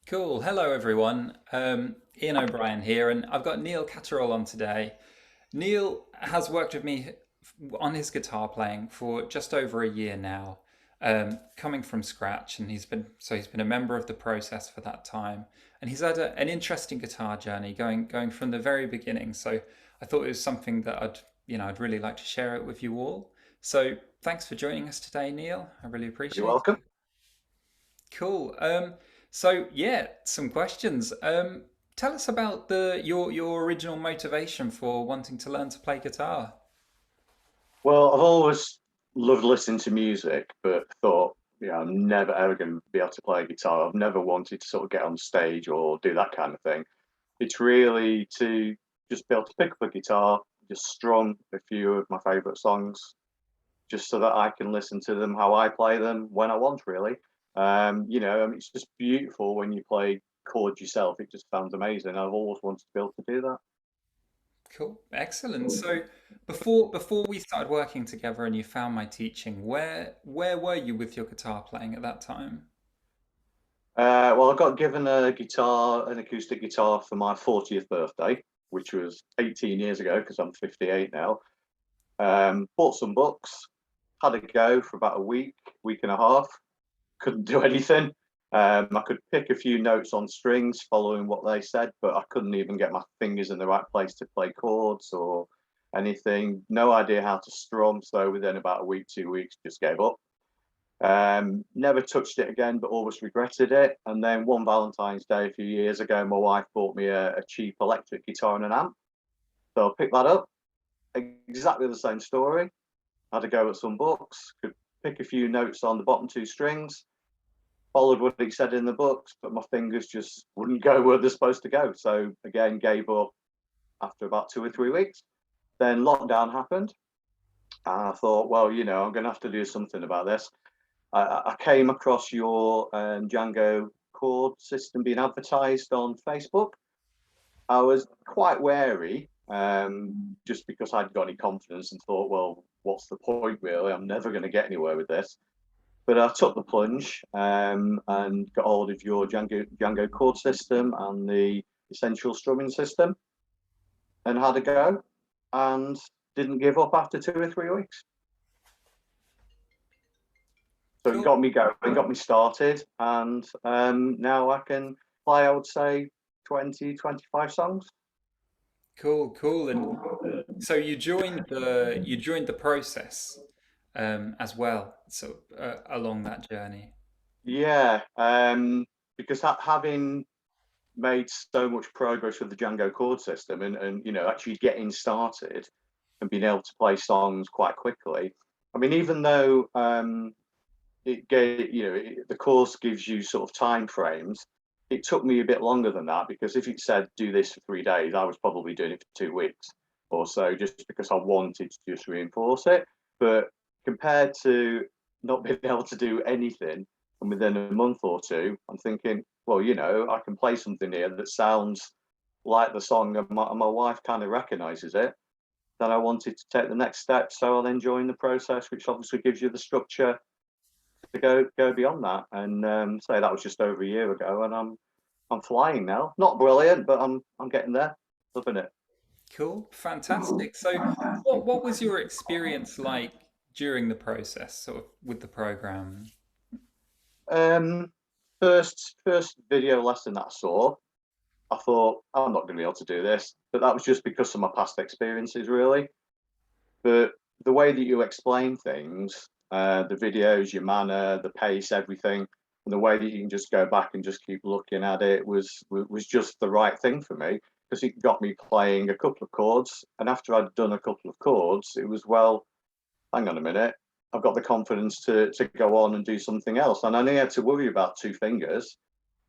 Cool. Hello, everyone. Ian O'Brien here, and I've got Neil Catterall on today. Neil has worked with me on his guitar playing for just over a year now, coming from scratch, and he's been a member of the process for that time, and he's had an interesting guitar journey going from the very beginning. So I thought it was something that I'd really like to share it with you all. So thanks for joining us today, Neil. I really You're appreciate welcome. it. Cool. So yeah, some questions. Tell us about your original motivation for wanting to learn to play guitar. Well, I've always loved listening to music, but thought, I'm never ever going to be able to play guitar. I've never wanted to sort of get on stage or do that kind of thing. It's really to just be able to pick up a guitar, just strum a few of my favorite songs, just so that I can listen to them how I play them when I want, really. It's just beautiful when you play chords yourself. It just sounds amazing. I've always wanted to be able to do that. Cool, excellent. So before we started working together and you found my teaching, where were you with your guitar playing at that time? Well, I got given a guitar, an acoustic guitar for my 40th birthday, which was 18 years ago because I'm 58 now. Bought some books, had a go for about a week and a half. Couldn't do anything. I could pick a few notes on strings following what they said, but I couldn't even get my fingers in the right place to play chords or anything. No idea how to strum. So within about a week, 2 weeks, just gave up. Never touched it again, but always regretted it. And then one Valentine's Day a few years ago, my wife bought me a cheap electric guitar and an amp. So I picked that up. Exactly the same story. Had a go at some books, could pick a few notes on the bottom two strings, followed what he said in the books, but my fingers just wouldn't go where they're supposed to go. So again, gave up after about 2 or 3 weeks. Then lockdown happened. And I thought, well, I'm going to have to do something about this. I came across your Django chord system being advertised on Facebook. I was quite wary, just because I hadn't got any confidence and thought, well, what's the point really? I'm never going to get anywhere with this. But I took the plunge and got hold of your Django chord system and the essential strumming system and had a go and didn't give up after 2 or 3 weeks. So it Cool, got me going, it got me started, and now I can play, I would say, 20, 25 songs. cool. And so you joined the process as well, so along that journey. Yeah, because having made so much progress with the Django chord system and actually getting started and being able to play songs quite quickly. I mean, even though the course gives you sort of time frames. It took me a bit longer than that because if it said do this for 3 days, I was probably doing it for 2 weeks or so, just because I wanted to just reinforce it. But compared to not being able to do anything, and within a month or two, I'm thinking, well, I can play something here that sounds like the song, and my wife kind of recognizes it. Then I wanted to take the next step, so I then joined the process, which obviously gives you the structure to go beyond that. And say that was just over a year ago, and I'm flying now. Not brilliant, but I'm getting there. Loving it. Cool, fantastic. So, what was your experience like during the process, sort of with the program? Um, first video lesson that I saw, I thought I'm not going to be able to do this, but that was just because of my past experiences, really. But the way that you explain things, the videos, your manner, the pace, everything, and the way that you can just go back and just keep looking at it was just the right thing for me because it got me playing a couple of chords. And after I'd done a couple of chords, it was, well, hang on a minute, I've got the confidence to go on and do something else. And I only had to worry about two fingers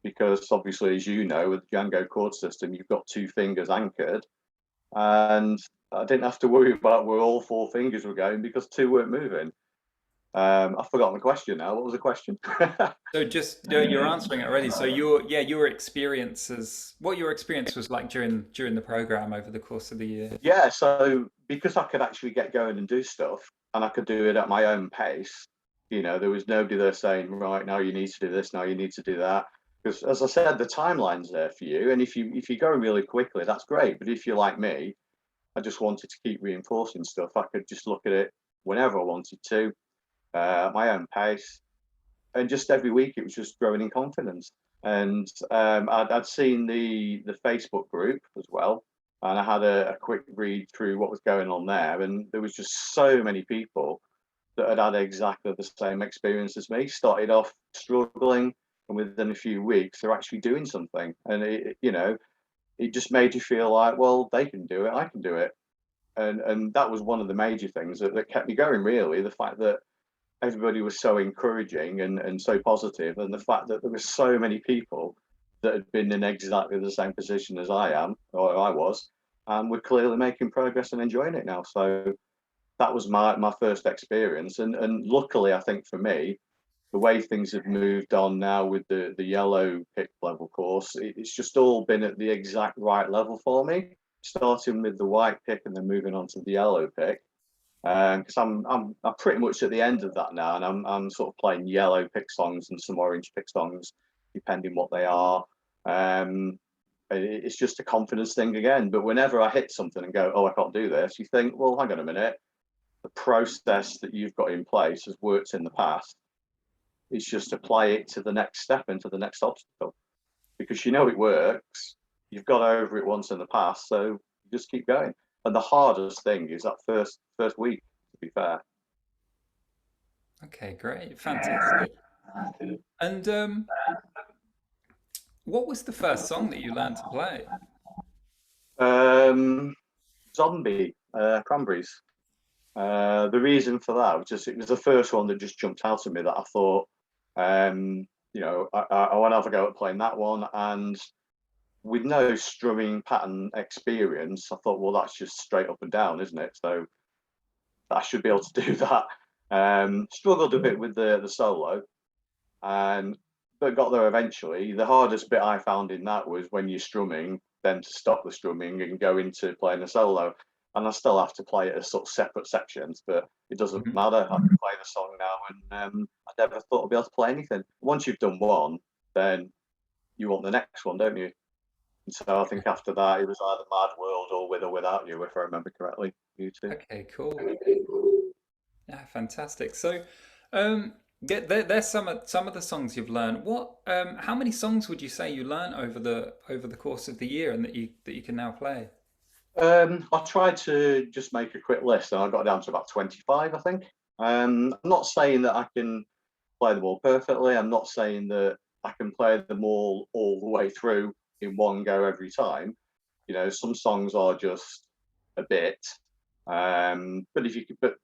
because obviously, as you know, with the Django chord system, you've got two fingers anchored, and I didn't have to worry about where all four fingers were going because two weren't moving. I've forgotten the question now. What was the question? So, just you're answering it already. So, your experiences, what your experience was like during the program over the course of the year. Yeah, so because I could actually get going and do stuff, and I could do it at my own pace, there was nobody there saying, right, now you need to do this, now you need to do that. Because as I said, the timeline's there for you, and if you go really quickly, that's great. But if you're like me, I just wanted to keep reinforcing stuff. I could just look at it whenever I wanted to, my own pace, and just every week it was just growing in confidence. And I'd seen the Facebook group as well, and I had a quick read through what was going on there, and there was just so many people that had had exactly the same experience as me. Started off struggling, and within a few weeks they're actually doing something, and it just made you feel like, well, they can do it, I can do it. And that was one of the major things that kept me going, really, the fact that everybody was so encouraging and so positive, and the fact that there were so many people that had been in exactly the same position as I am, or I was, and we're clearly making progress and enjoying it now. So that was my first experience, and luckily, I think for me, the way things have moved on now with the yellow pick level course, it's just all been at the exact right level for me, starting with the white pick and then moving on to the yellow pick. Because I'm pretty much at the end of that now, and I'm sort of playing yellow pick songs and some orange pick songs, depending what they are. Um, it's just a confidence thing again. But whenever I hit something and go, oh, I can't do this, you think, well, hang on a minute, the process that you've got in place has worked in the past. It's just apply it to the next step and to the next obstacle, because you know it works. You've got over it once in the past, so you just keep going. And the hardest thing is that first week, to be fair. Okay, great, fantastic. And what was the first song that you learned to play? Um, Zombie, Cranberries. The reason for that was just it was the first one that just jumped out at me that I thought, I want to have a go at playing that one. And with no strumming pattern experience, I thought, well, that's just straight up and down, isn't it? So I should be able to do that. Struggled a bit with the solo, and but got there eventually. The hardest bit I found in that was when you're strumming, then to stop the strumming and go into playing a solo. And I still have to play it as sort of separate sections, but it doesn't Mhm. matter. I can play the song now, and I never thought I'd be able to play anything. Once you've done one, then you want the next one, don't you? And so I think after that, it was either Mad World or With or Without You, if I remember correctly. You two. Okay, cool. Yeah, fantastic. So, there's some of the songs you've learned. How many songs would you say you learn over the course of the year, and that you can now play? I tried to just make a quick list, and I got down to about 25, I think. I'm not saying that I can play them all perfectly. I'm not saying that I can play them all the way through in one go every time. Some songs are just a bit. But if you could, but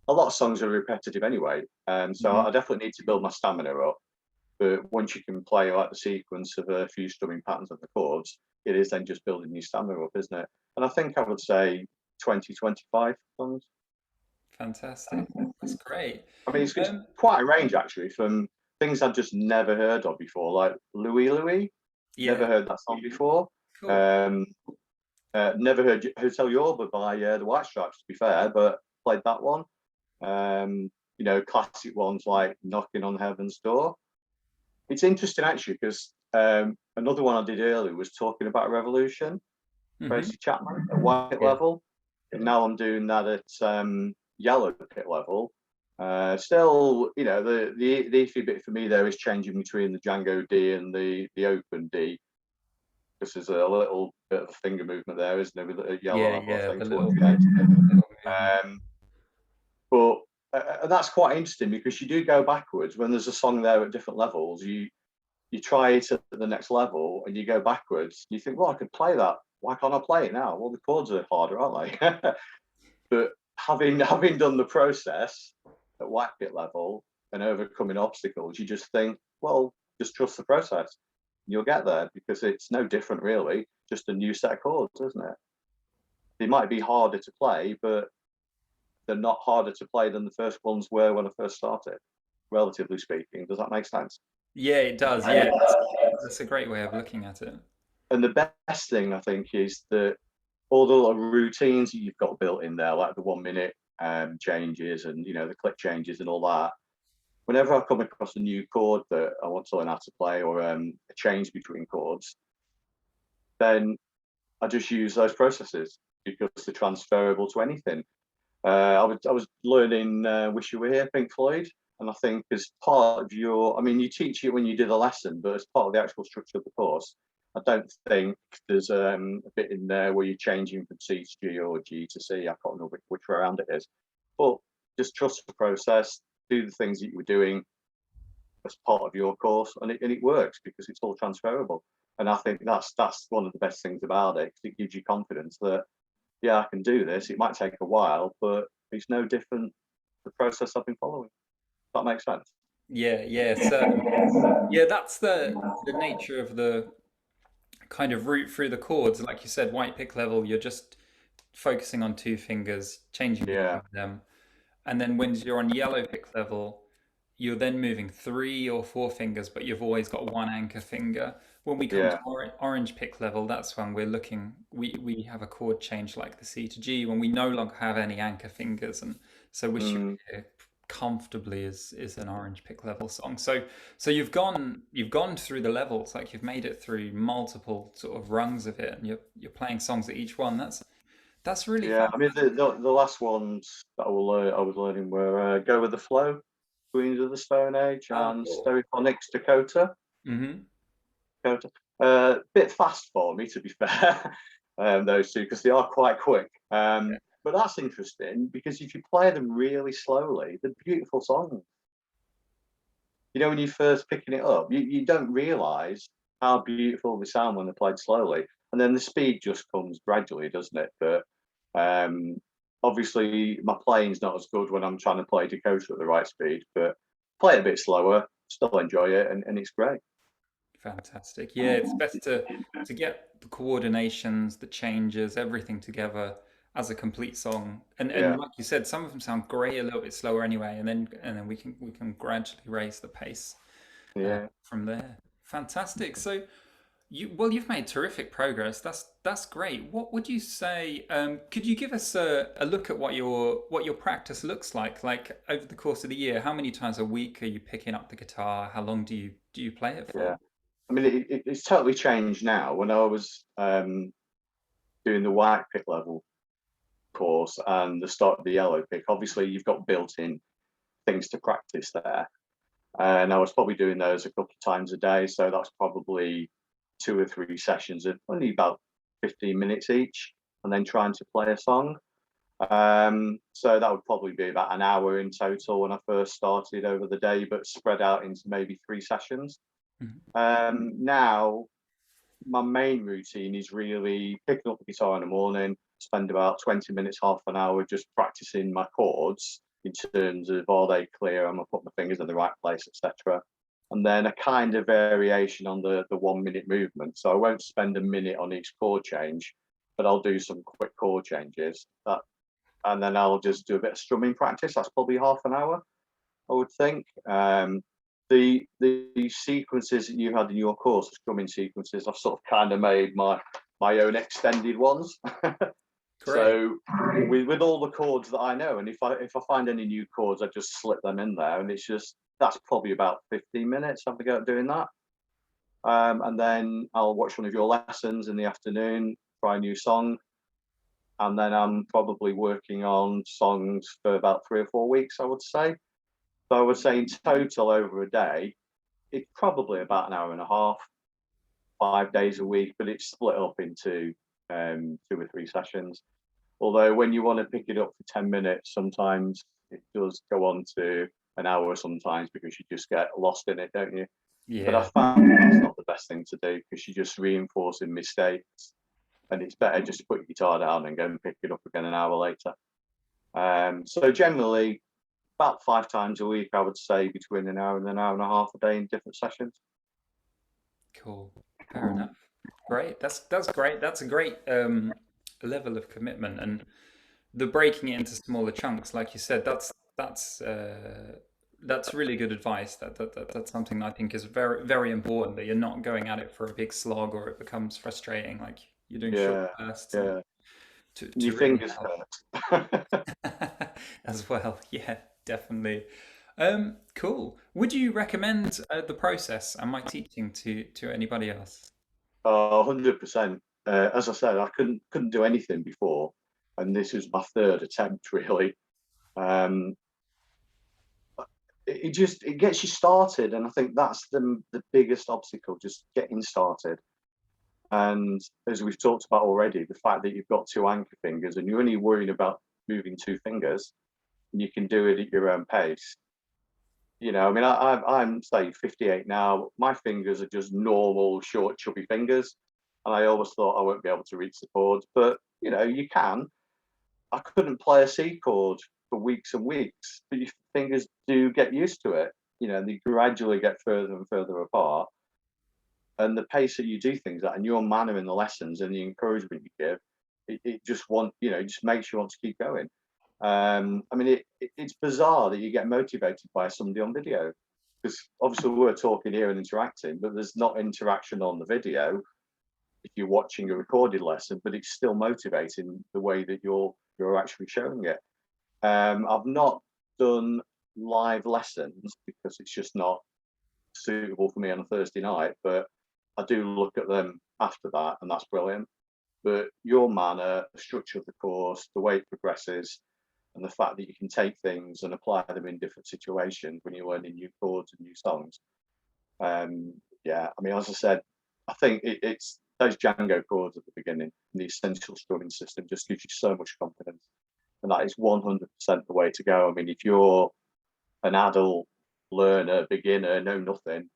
a lot of songs are repetitive anyway. So Hmm. I definitely need to build my stamina up. But once you can play like the sequence of a few strumming patterns of the chords, it is then just building your stamina up, isn't it? And I think I would say 20, 25 songs. Fantastic. That's great. I mean, it's Um, quite a range actually, from things I've just never heard of before, like Louis Louis. Never yeah, heard that song before. cool. Um, Never heard Hotel Yorba by the White Stripes, to be fair, but played that one. Classic ones like Knocking on Heaven's Door. It's interesting actually because another one I did earlier was talking about Revolution, Hmm. Tracy Chapman at white Yeah. level. And now I'm doing that at yellow pit level. Still, the iffy bit for me there is changing between the Django D and the open D, because there's a little bit of finger movement there, isn't there, with a yellow Yeah, level, I yeah, think, the towards the end. little movement. Um, but that's quite interesting because you do go backwards when there's a song there at different levels. You try it at the next level and you go backwards. You think, well, I could play that. Why can't I play it now? Well, the chords are harder, aren't they? But having done the process at white pit level and overcoming obstacles, you just think, well, just trust the process. You'll get there because it's no different, really. Just a new set of chords, isn't it? They might be harder to play, but they're not harder to play than the first ones were when I first started, relatively speaking. Does that make sense? Yeah, it does. Yeah, that's a great way of looking at it. And the best thing I think is that all the little routines that you've got built in there, like the 1 minute changes and the click changes and all that, whenever I come across a new chord that I want to learn how to play, or a change between chords, then I just use those processes because they're transferable to anything. I was learning "Wish You Were Here," Pink Floyd, and I think as part of your, I mean, you teach it when you do the lesson, but as part of the actual structure of the course, I don't think there's a bit in there where you're changing from C to G or G to C. I can't remember which way around it is, but just trust the process, do the things that you were doing as part of your course, and it works because it's all transferable. And I think that's one of the best things about it, 'cause it gives you confidence that yeah, I can do this. It might take a while, but it's no different the process I've been following. That makes sense. Yeah, yeah, certainly. Yeah, that's the nature of the kind of route through the chords. Like you said, white pick level, you're just focusing on two fingers, changing Yeah, between them. And then when you're on yellow pick level, you're then moving three or four fingers, but you've always got one anchor finger. When we come to yeah, orange pick level, that's when we're looking, we have a chord change like the C to G when we no longer have any anchor fingers. And so Wish You mm, Were Here comfortably is an orange pick level song. So you've gone through the levels, like you've made it through multiple sort of rungs of it, and you're playing songs at each one. That's really yeah. I mean, fantastic. the last ones that I was learning were "Go with the Flow," Queens of the Stone Age, Oh, and cool. Stereophonics Dakota. Hmm. Dakota. Bit fast for me, to be fair, those two, because they are quite quick. But that's interesting because if you play them really slowly, they're beautiful songs. You know, when you first picking it up, you don't realize how beautiful they sound when they're played slowly, and then the speed just comes gradually, doesn't it? But um, obviously, my playing's not as good when I'm trying to play Dakota at the right speed, but play it a bit slower, still enjoy it, and it's great. Fantastic. Yeah, it's best to get the coordinations, the changes, everything together as a complete song. And Yeah, like you said, some of them sound great a little bit slower anyway, and then we can gradually raise the pace yeah. from there. Fantastic. So you've made terrific progress. That's great. What would you say? Could you give us a look at what your practice looks like over the course of the year? How many times a week are you picking up the guitar? How long do you play it Yeah. for? I mean, it's totally changed now. When I was doing the white pick level course and the start of the yellow pick, obviously you've got built-in things to practice there. And I was probably doing those a couple of times a day. So that's probably 2 or 3 sessions of only about 15 minutes each, and then trying to play a song. So that would probably be about an hour in total when I first started over the day, but spread out into maybe 3 sessions. Mhm. Now my main routine is really picking up the guitar in the morning, spend about 20 minutes, half an hour just practicing my chords in terms of are they clear, am I putting my fingers in the right place, etc. And then a kind of variation on the 1 minute movement. So I won't spend a minute on each chord change, but I'll do some quick chord changes. And then I'll just do a bit of strumming practice. That's probably half an hour, I would think. The sequences that you had in your course, the strumming sequences, I've sort of kind of made my own extended ones. Great. So with all the chords that I know, and if I find any new chords, I just slip them in there, and it's just that's probably about 15 minutes. Have a go at doing that, and then I'll watch one of your lessons in the afternoon, try a new song, and then I'm probably working on songs for about 3 or 4 weeks, I would say. So I would say in total over a day, it's probably about an hour and a half, 5 days a week, but it's split up into 2 or 3 sessions. Although when you want to pick it up for 10 minutes, sometimes it does go on to an hour sometimes because you just get lost in it, don't you? But I Yeah. found that's not the best thing to do because you're just reinforcing mistakes. And it's better just to put your guitar down and go and pick it up again an hour later. So generally, about 5 times a week, I would say between an hour and an hour and a half a day in different sessions. Cool. Fair enough. Great. That's great. That's a great level of commitment, and the breaking it into smaller chunks, like you said, that's really good advice. That's something I think is very very important. That you're not going at it for a big slog, or it becomes frustrating. Like you're doing short Yeah, bursts, and yeah. to And your really fingers help hurt. as well. Yeah, definitely. Cool. Would you recommend the process and my teaching to anybody else? 100%. As I said, I couldn't do anything before, and this was my third attempt really. Um, it gets you started, and I think that's the biggest obstacle, just getting started. And as we've talked about already, the fact that you've got two anchor fingers and you're only worrying about moving two fingers, and you can do it at your own pace. I mean, I'm say 58 now. My fingers are just normal, short, chubby fingers, and I always thought I won't be able to reach the chords, but you can. I couldn't play a C chord for weeks and weeks, but your fingers do get used to it. And they gradually get further and further apart. And the pace that you do things at, and your manner in the lessons and the encouragement you give, it just makes you want to keep going. I mean, it's bizarre that you get motivated by somebody on video, because obviously we're talking here and interacting, but there's not interaction on the video if you're watching a recorded lesson, but it's still motivating the way that you're actually showing it. I've not done live lessons because it's just not suitable for me on a Thursday night, but I do look at them after that, and that's brilliant. But your manner, the structure of the course, the way it progresses, and the fact that you can take things and apply them in different situations when you're learning new chords and new songs. Yeah, I mean, as I said, I think it's those Django chords at the beginning, the essential strumming system just gives you so much confidence. And that is 100% the way to go. I mean, if you're an adult learner, beginner, know nothing,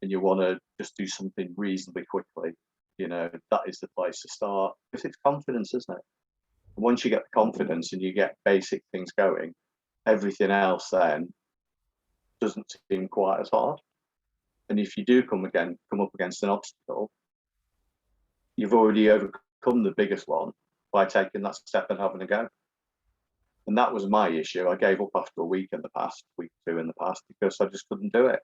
and you want to just do something reasonably quickly, that is the place to start. Because it's confidence, isn't it? And once you get the confidence and you get basic things going, everything else then doesn't seem quite as hard. And if you do come up against an obstacle, you've already overcome the biggest one by taking that step and having a go. And that was my issue. I gave up after a week week or two in the past, because I just couldn't do it.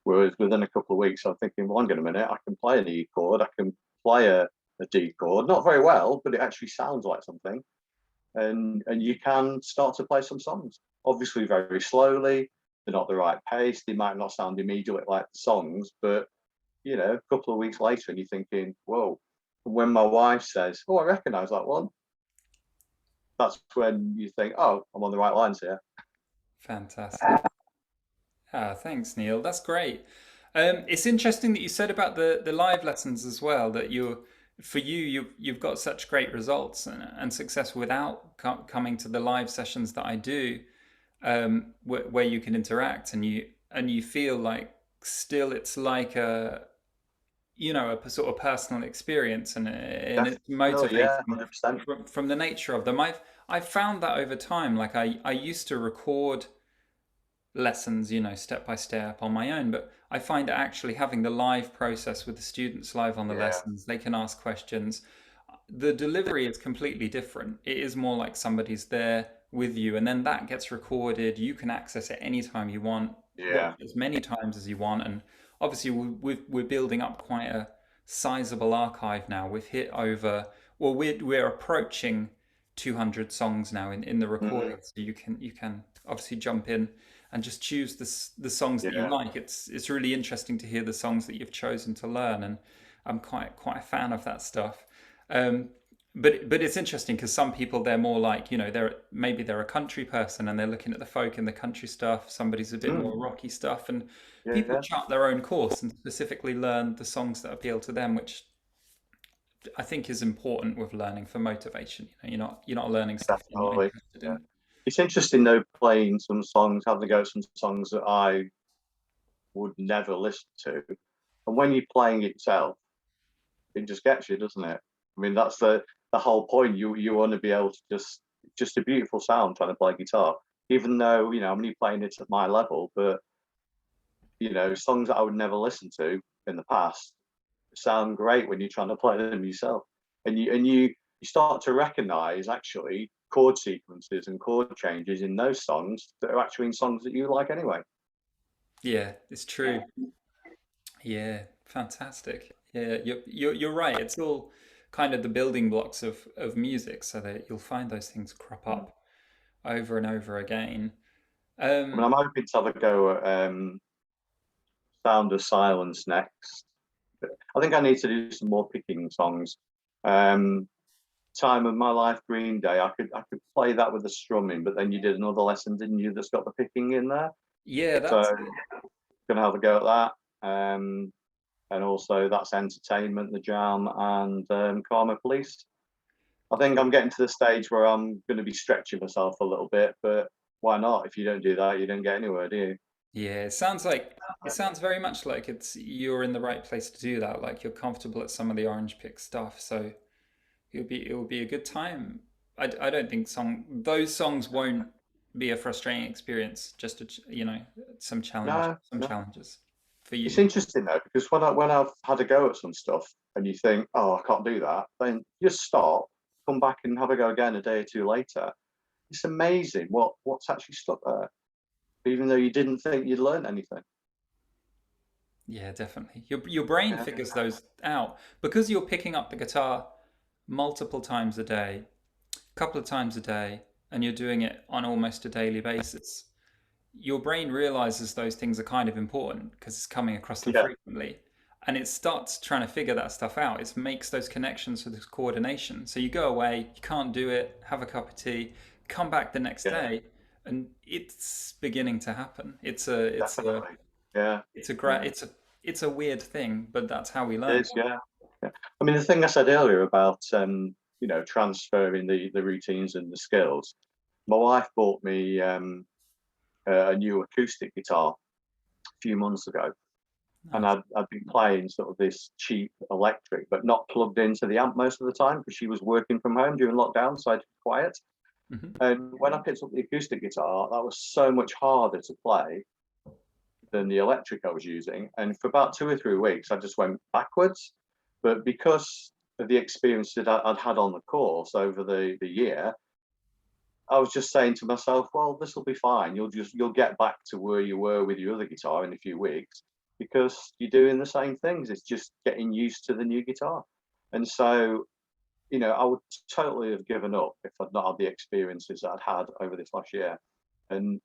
Whereas within a couple of weeks, I'm thinking, well, hang on a minute, I can play an E chord, I can play a D chord, not very well, but it actually sounds like something. And you can start to play some songs. Obviously, very slowly. They're not the right pace. They might not sound immediately like the songs, but a couple of weeks later, and you're thinking, whoa. When my wife says, "Oh, I recognise that one," that's when you think, "Oh, I'm on the right lines here." Fantastic. Ah, thanks, Neil. That's great. It's interesting that you said about the live lessons as well. That for you've got such great results and success without coming to the live sessions that I do, where you can interact and you feel like still it's like a sort of personal experience and it's Definitely, yeah, motivating 100%. from the nature of them. I've found that over time. Like I used to record lessons, step by step on my own. But I find actually having the live process with the students live on the Yeah, lessons, they can ask questions. The delivery is completely different. It is more like somebody's there with you, and then that gets recorded. You can access it anytime you want, watch yeah, as many times as you want. And obviously, we're building up quite a sizable archive now. We've hit over, well, we're approaching 200 songs now in the mm, recording. So you can obviously jump in and just choose the songs that you yeah. like. It's really interesting to hear the songs that you've chosen to learn, and I'm quite a fan of that stuff. Um, but it's interesting because some people they're more like they're a country person and they're looking at the folk and the country stuff. Somebody's a bit Mm, more rocky stuff, and people yeah, chart their own course and specifically learn the songs that appeal to them, which I think is important with learning for motivation. You're not learning stuff you're not definitely. interested Yeah. in. It's interesting though, playing some songs, having a go at some songs that I would never listen to. And when you're playing it yourself, it just gets you, doesn't it? I mean, that's the whole point. You want to be able to just a beautiful sound trying to play guitar, even though I'm only playing it at my level. But songs that I would never listen to in the past sound great when you're trying to play them yourself, and you start to recognize actually chord sequences and chord changes in those songs that are actually in songs that you like anyway. Yeah, it's true. Yeah, fantastic. Yeah, you're right. It's all kind of the building blocks of music, so that you'll find those things crop up over and over again. I mean, Um, I'm hoping to have a go at Sound of Silence next. I think I need to do some more picking songs. Um, Time of My Life, Green Day. I could play that with the strumming, but then you did another lesson, didn't you? That's got the picking in there. yeah, So that's it. gonna have a go at that. And also that's Entertainment, The Jam, and Karma Police. I think I'm Cool. getting to the stage where I'm going to be stretching myself a little bit, but why not? If you don't do that, you don't get anywhere, do you? Yeah, it sounds very much like it's you're in the right place to do that. Like you're comfortable at some of the orange pick stuff, so it will be a good time. I don't think those songs won't be a frustrating experience. Just to, No, some no. challenges for It's you. interesting though because when I've had a go at some stuff and you think, oh, I can't do that, then just stop, come back and have a go again a day or two later. It's amazing what's actually stuck there, even though you didn't think you'd learn anything. Yeah, definitely. Your brain Yeah, figures those out because you're picking up the guitar multiple times a day, a couple of times a day, and you're doing it on almost a daily basis. Your brain realizes those things are kind of important because it's coming across them yeah, frequently. And it starts trying to figure that stuff out. It makes those connections for this coordination. So you go away, you can't do it, have a cup of tea, come back the next yeah, day, and it's beginning to happen. definitely. Yeah, yeah. It's a weird thing, but that's how we It learn. is, yeah. Yeah. I mean, the thing I said earlier about transferring the routines and the skills. My wife bought me a new acoustic guitar a few months ago, and Nice. I'd been playing sort of this cheap electric, but not plugged into the amp most of the time because she was working from home during lockdown, so I had to be quiet. Hmm. And when I picked up the acoustic guitar, that was so much harder to play than the electric I was using. And for about 2 or 3 weeks, I just went backwards. But because of the experience that I'd had on the course over the year, I was just saying to myself, well, this will be fine. You'll get back to where you were with your other guitar in a few weeks because you're doing the same things. It's just getting used to the new guitar. And so, I would totally have given up if I'd not had the experiences that I'd had over this last year. And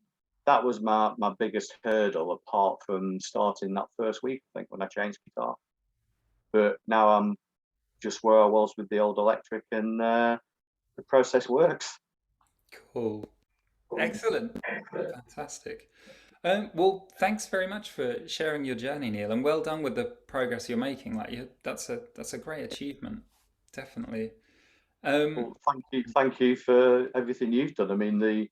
that was my biggest hurdle apart from starting that first week, I think, when I changed guitar. But now I'm just where I was with the old electric and the process works. Cool. Excellent. Fantastic. Well, thanks very much for sharing your journey, Neil, and well done with the progress you're making. That's a great achievement, definitely. Um, Well, thank you for everything you've done. I mean, the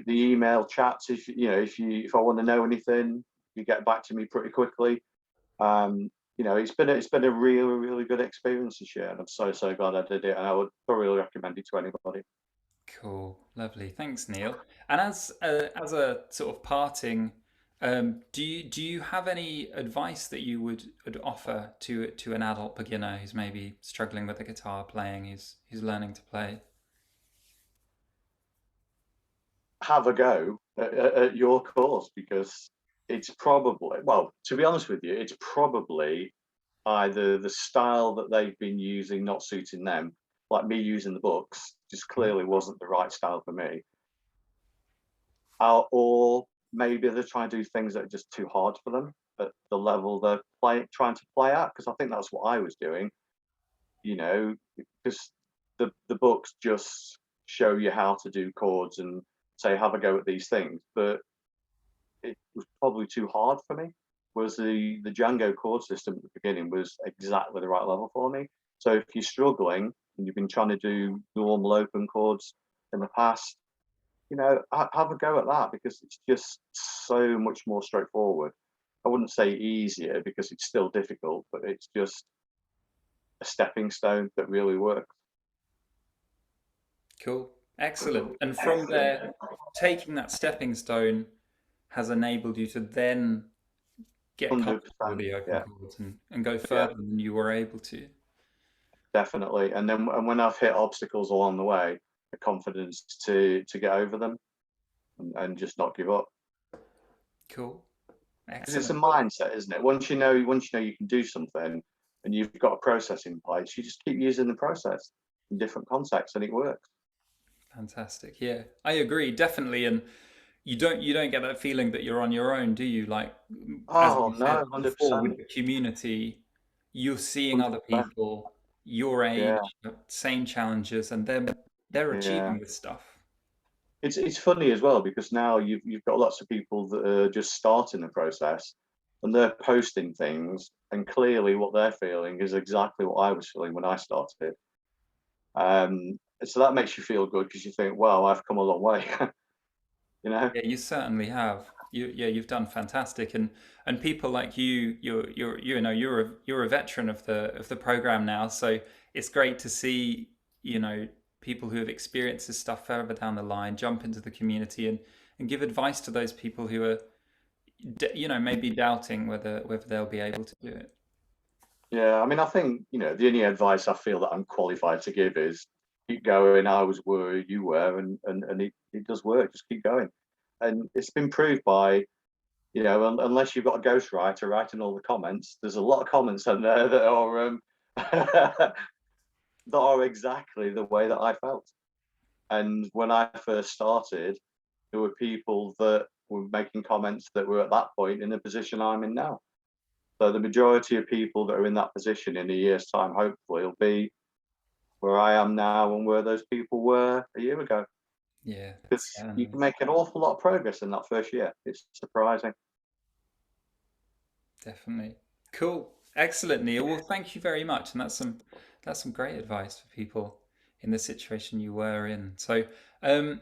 email chats. If I want to know anything, you get back to me pretty quickly. It's been a really really good experience this year, and I'm so glad I did it. And I would thoroughly recommend it to anybody. cool, lovely. Thanks, Neil. And as a sort of parting, do you have any advice that you would offer to an adult beginner who's maybe struggling with the guitar playing, who's learning to play? Have a go at your course because it's probably, well, to be honest with you, it's probably either the style that they've been using not suiting them, like me using the books, just Mhm. clearly wasn't the right style for me, or maybe they're trying to do things that are just too hard for them at the level they're trying to play at. Because I think that's what I was doing, you know, because the books just show you how to do chords and say have a go at these things, but it was probably too hard for me. Whereas the Django chord system at the beginning was exactly the right level for me. So if you're struggling and you've been trying to do normal open chords in the past, have a go at that because it's just so much more straightforward. I wouldn't say easier because it's still difficult, but it's just a stepping stone that really works. Cool. Excellent. And from there, taking that stepping stone has enabled you to then get comfortable with 100%. the open Yeah, chords and go yeah, further than you were able to. definitely. And when I've hit obstacles along the way, the confidence to get over them and just not give up. Cool. Because it's a Excellent. Well, mindset, isn't it? Once you know you can do something and you've got a process in place, you just keep using the process in different contexts and it works. fantastic. Yeah, I agree, definitely. And you don't get that feeling that you're on your own, do you? Like as Oh you no, said before, 100%, with the community, you're seeing other 100%. people your Yeah, age, same challenges, and they're yeah. achieving this stuff. It's funny as well because now you've got lots of people that are just starting the process, and they're posting things, and clearly what they're feeling is exactly what I was feeling when I started. So that makes you feel good because you think, "Wow, I've come a long way," you know. Yeah, you certainly have. Yeah, you've done fantastic, and people like you, you're a veteran of the program now. So it's great to see, people who have experienced this stuff further down the line jump into the community and give advice to those people who are, maybe doubting whether they'll be able to do it. Yeah, I mean, I think the only advice I feel that I'm qualified to give is keep going. I was where you were, and it does work. Just keep going, and it's been proved by unless you've got a ghostwriter writing all the comments, there's a lot of comments on there that are that are exactly the way that I felt. And when I first started, there were people that were making comments that were at that point in the position I'm in now. So the majority of people that are in that position in a year's time, hopefully, will be where I am now and where those people were a year ago. Yeah, Because you certainly, can make an awful lot of progress in that first year. It's surprising. definitely. Cool, excellent, Neil. Well, thank you very much, and that's some great advice for people in the situation you were in. So, um,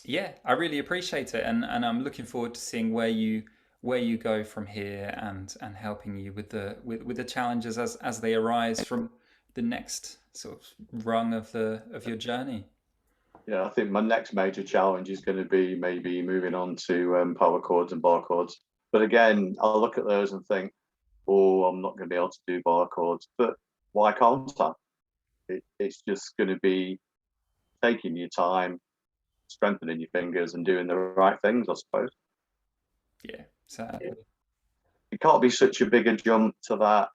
yeah, I really appreciate it, and I'm looking forward to seeing where you go from here, and helping you with the challenges as they arise from the next sort of rung of your journey. Yeah, I think my next major challenge is going to be maybe moving on to power chords and bar chords. But again, I'll look at those and think, oh, I'm not going to be able to do bar chords. But why can't I? It's just going to be taking your time, strengthening your fingers, and doing the right things, I suppose. Yeah, certainly. It can't be such a bigger jump to that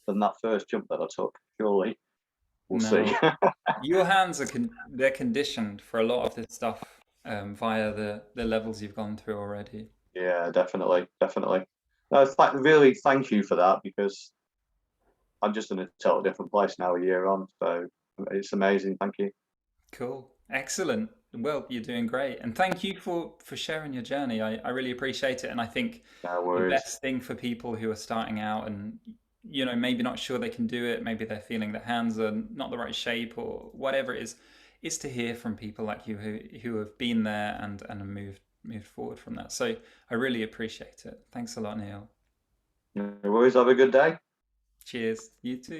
than that first jump that I took. Surely, we'll see. No, your hands they're conditioned for a lot of this stuff, via the levels you've gone through already. Yeah, definitely, definitely. No, really, thank you for that because I'm just in a totally different place now a year on. So it's amazing. Thank you. Cool. Excellent. Well, you're doing great. And thank you for sharing your journey. I really appreciate it. And I think No the worries. best thing for people who are starting out and, maybe not sure they can do it, maybe they're feeling their hands are not the right shape or whatever it is to hear from people like you who have been there and have moved forward from that. So I really appreciate it. Thanks a lot, Neil. No worries. Have a good day. Cheers. You too.